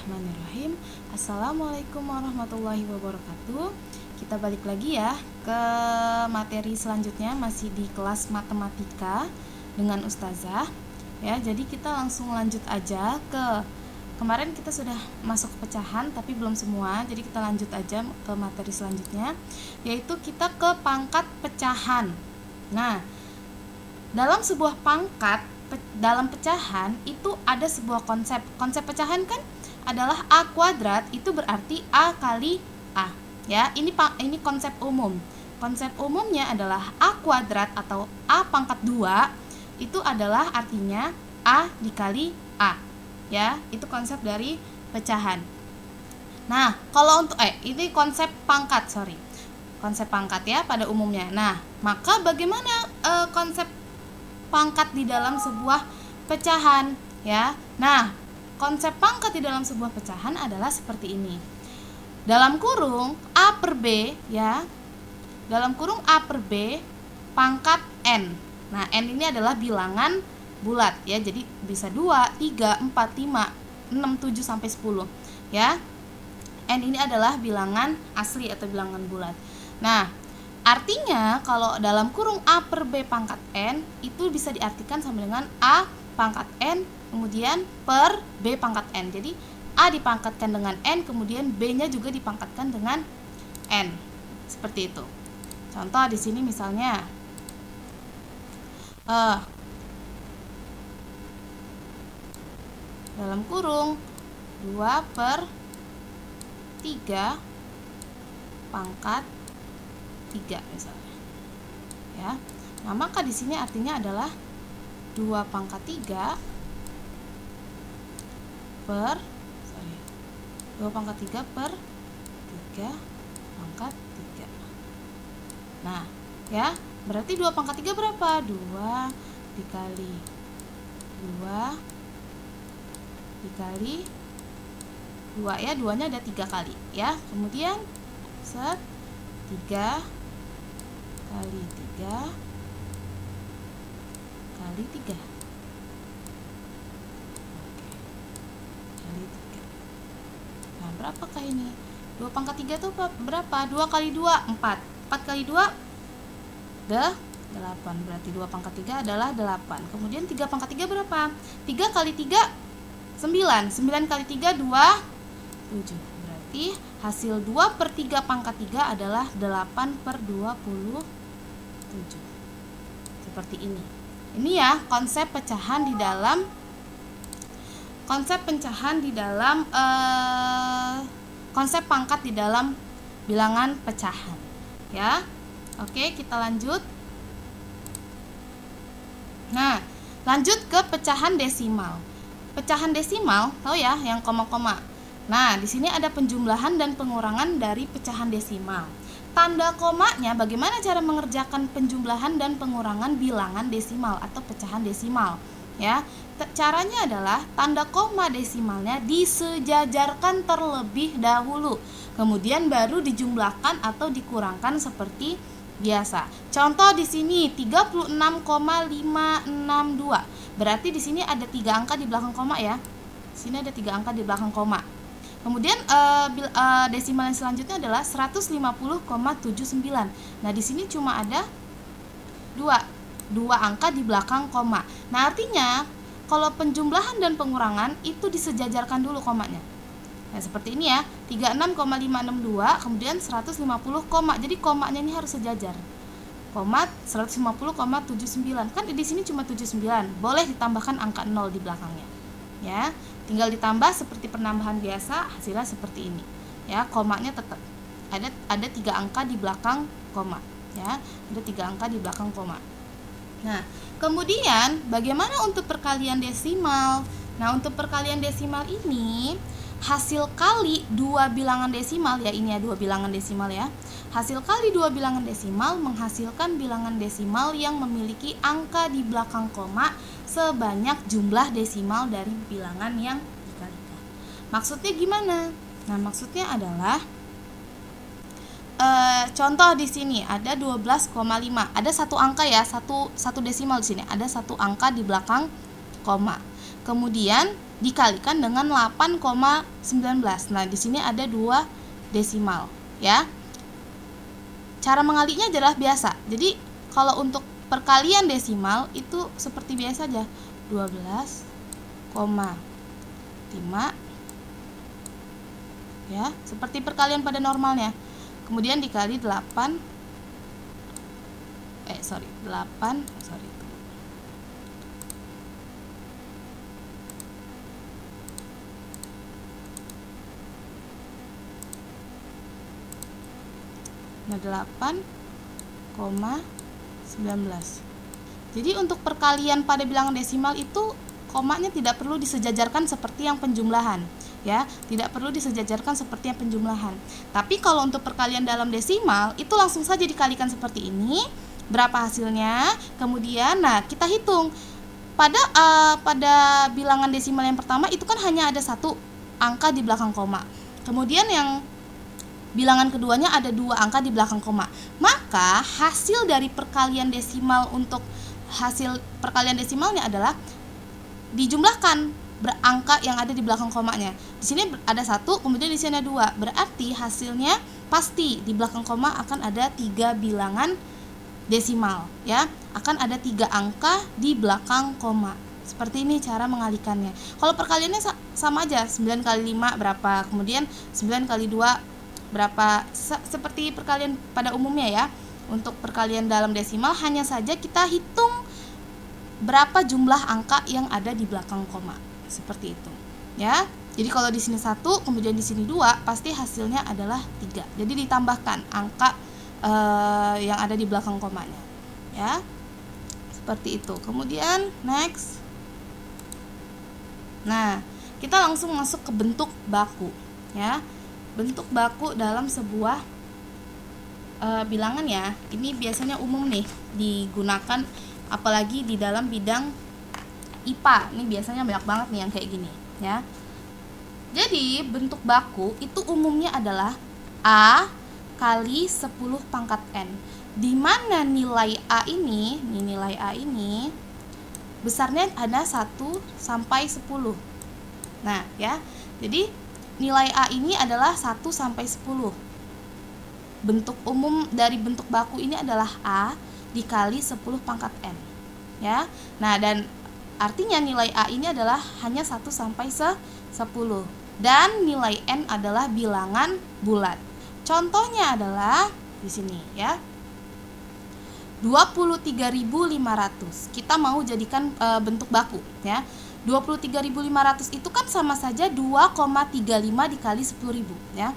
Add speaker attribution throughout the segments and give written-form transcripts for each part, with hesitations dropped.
Speaker 1: Bismillahirrahmanirrahim. Assalamualaikum warahmatullahi wabarakatuh. Kita balik lagi ya ke materi selanjutnya, masih di kelas matematika dengan Ustazah. Ya, jadi kita langsung lanjut aja ke kemarin kita sudah masuk ke pecahan tapi belum semua. Jadi kita lanjut aja ke materi selanjutnya, yaitu kita ke pangkat pecahan. Nah, dalam sebuah pangkat dalam pecahan itu ada sebuah konsep. Konsep pecahan kan adalah A kuadrat itu berarti A kali A. Ya, ini konsep umum. Konsep umumnya adalah A kuadrat atau A pangkat 2 itu adalah artinya A dikali A. Ya, itu konsep dari pecahan. Nah, kalau untuk ini konsep pangkat, konsep pangkat ya pada umumnya. Nah, maka bagaimana konsep pangkat di dalam sebuah pecahan ya. Nah, konsep pangkat di dalam sebuah pecahan adalah seperti ini. Dalam kurung A per B ya. Dalam kurung A per B pangkat N. Nah, N ini adalah bilangan bulat ya. Jadi bisa 2, 3, 4, 5, 6, 7 sampai 10 ya. N ini adalah bilangan asli atau bilangan bulat. Nah, artinya kalau dalam kurung A per B pangkat N itu bisa diartikan sama dengan A pangkat N kemudian per B pangkat N. Jadi A dipangkatkan dengan N, kemudian B-nya juga dipangkatkan dengan N. Seperti itu. Contoh di sini misalnya dalam kurung 2 per 3 pangkat 3 misalnya. Ya. Nah, maka di sini artinya adalah 2 pangkat 3 per 2 pangkat 3 per 3 pangkat 3. Nah, ya, berarti 2 pangkat 3 berapa? 2 dikali 2 dikali 2 ya, 2-nya ada 3 kali ya. Kemudian 3 kali 3 kali 3. Oke. Kali 3. Nah, berapakah ini? 2 pangkat 3 itu berapa? 2 kali 2, 4. 4 kali 2 8. Berarti 2 pangkat 3 adalah 8. Kemudian 3 pangkat 3 berapa? 3 kali 3 9. 9 kali 3 7. Berarti hasil 2 per 3 pangkat 3 adalah 8 per 27. Seperti ini. Ini ya konsep pecahan di dalam konsep pangkat di dalam bilangan pecahan ya. Oke, kita lanjut. Nah, lanjut ke pecahan desimal. Pecahan desimal, tahu ya yang koma-koma. Nah, di sini ada penjumlahan dan pengurangan dari pecahan desimal. Tanda komanya, bagaimana cara mengerjakan penjumlahan dan pengurangan bilangan desimal atau pecahan desimal? Ya, caranya adalah tanda koma desimalnya disejajarkan terlebih dahulu, kemudian baru dijumlahkan atau dikurangkan seperti biasa. Contoh di sini 36,562. Berarti di sini ada 3 angka di belakang koma ya. Sini ada 3 angka di belakang koma. Kemudian desimal yang selanjutnya adalah 150,79. Nah, di sini cuma ada 2 angka di belakang koma. Nah, artinya kalau penjumlahan dan pengurangan itu disejajarkan dulu komanya. Nah, seperti ini ya. 36,562 kemudian 150, jadi komanya ini harus sejajar. Koma 150,79. Kan di sini cuma 79. Boleh ditambahkan angka 0 di belakangnya. Ya. Tinggal ditambah seperti penambahan biasa, hasilnya seperti ini. Ya, komanya tetap ada 3 angka di belakang koma, ya. Ada 3 angka di belakang koma. Nah, kemudian bagaimana untuk perkalian desimal? Nah, untuk perkalian desimal ini hasil kali 2 bilangan desimal ya, ini ya 2 bilangan desimal ya. Hasil kali 2 bilangan desimal menghasilkan bilangan desimal yang memiliki angka di belakang koma sebanyak jumlah desimal dari bilangan yang dikalikan. Maksudnya gimana? Nah, maksudnya adalah contoh di sini ada 12,5. Ada satu angka ya, satu desimal di sini. Ada 1 angka di belakang koma. kemudian dikalikan dengan 8,19. Nah, di sini ada 2 desimal, ya. Cara mengalinya adalah biasa. Jadi, kalau untuk perkalian desimal itu seperti biasa aja. 12,5, ya, seperti perkalian pada normalnya. Kemudian dikali 8 Nah, 8,19. Jadi untuk perkalian pada bilangan desimal itu komanya tidak perlu disejajarkan seperti yang penjumlahan, ya, tidak perlu disejajarkan seperti yang penjumlahan. Tapi kalau untuk perkalian dalam desimal itu langsung saja dikalikan seperti ini. Berapa hasilnya? Kemudian, nah, kita hitung pada bilangan desimal yang pertama itu kan hanya ada 1 angka di belakang koma. Kemudian yang bilangan keduanya ada 2 angka di belakang koma. Maka hasil dari perkalian desimal untuk hasil perkalian desimalnya adalah dijumlahkan berangka yang ada di belakang komanya. Di sini ada 1, kemudian di sini ada 2. Berarti hasilnya pasti di belakang koma akan ada 3 bilangan desimal, ya. Akan ada 3 angka di belakang koma. Seperti ini cara mengalikannya. Kalau perkaliannya sama aja, 9 kali 5 berapa, kemudian 9 kali 2 berapa, seperti perkalian pada umumnya, ya. Untuk perkalian dalam desimal hanya saja kita hitung berapa jumlah angka yang ada di belakang koma. Seperti itu, ya. Jadi kalau di sini 1, kemudian di sini 2, pasti hasilnya adalah 3. Jadi ditambahkan angka yang ada di belakang komanya, ya. Seperti itu. Kemudian next. Nah, kita langsung masuk ke bentuk baku, ya. Bentuk baku dalam sebuah bilangan, ya. Ini biasanya umum nih digunakan apalagi di dalam bidang IPA. Ini biasanya banyak banget nih yang kayak gini, ya. Jadi bentuk baku itu umumnya adalah A kali 10 pangkat N, di mana nilai A ini, besarnya ada 1 sampai 10. Nah, ya. Jadi nilai A ini adalah 1 sampai 10. Bentuk umum dari bentuk baku ini adalah A dikali 10 pangkat N, ya. Nah, dan artinya nilai A ini adalah hanya 1 sampai 10 dan nilai N adalah bilangan bulat. Contohnya adalah di sini, ya. 23.500. Kita mau jadikan bentuk baku, ya. 23.500 itu kan sama saja 2,35 dikali 10.000, ya.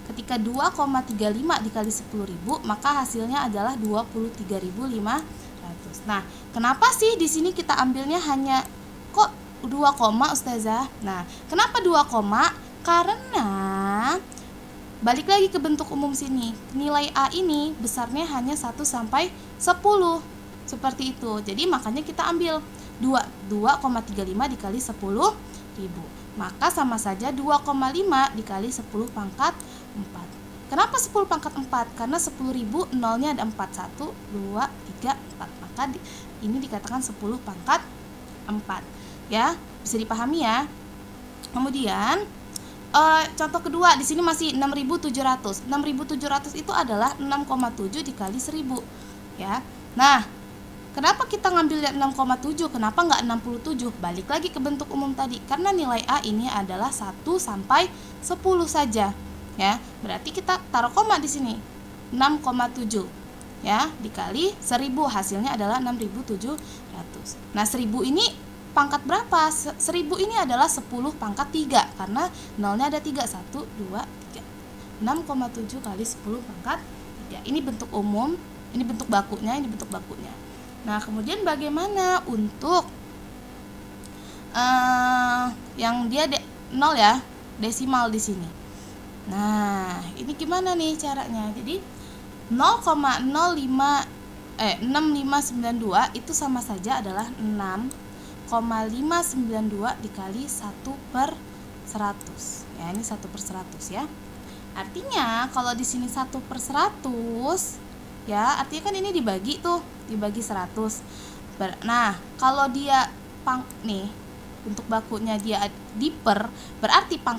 Speaker 1: Ketika 2,35 dikali 10.000, maka hasilnya adalah 23.500. Nah, kenapa sih di sini kita ambilnya hanya kok 2 koma, Ustazah? Nah, kenapa 2 koma? Karena balik lagi ke bentuk umum sini. Nilai A ini besarnya hanya 1 sampai 10. Seperti itu. Jadi makanya kita ambil 2,35 dikali 10.000. Maka sama saja 2,5 dikali 10 pangkat 4. Kenapa 10 pangkat 4? Karena 10.000 nolnya ada 4. 1, 2, 3, 4. Maka ini dikatakan 10 pangkat 4. Ya, bisa dipahami, ya. Kemudian contoh kedua di sini masih 6.700. 6.700 itu adalah 6,7 dikali 1000, ya. Nah, kenapa kita ngambilnya 6,7? Kenapa nggak 67? Balik lagi ke bentuk umum tadi. Karena nilai A ini adalah 1 sampai 10 saja, ya. Berarti kita taruh koma di sini. 6,7, ya, dikali 1000, hasilnya adalah 6.700. Nah, 1000 ini pangkat berapa? 1000 ini adalah 10 pangkat 3 karena nolnya ada 3. 1, 2, 3. 6,7 kali 10 pangkat 3. Ini bentuk umum, ini bentuk bakunya, ini bentuk bakunya. Nah, kemudian bagaimana untuk yang dia 0, ya, desimal di sini. Nah, ini gimana nih caranya? Jadi 6592 itu sama saja adalah 6,592 dikali 1/100. Ya, ini 1/100, ya. Artinya kalau di sini 1/100, ya, artinya kan ini dibagi 100. Nah, kalau dia untuk bakunya dia diper, berarti pangkat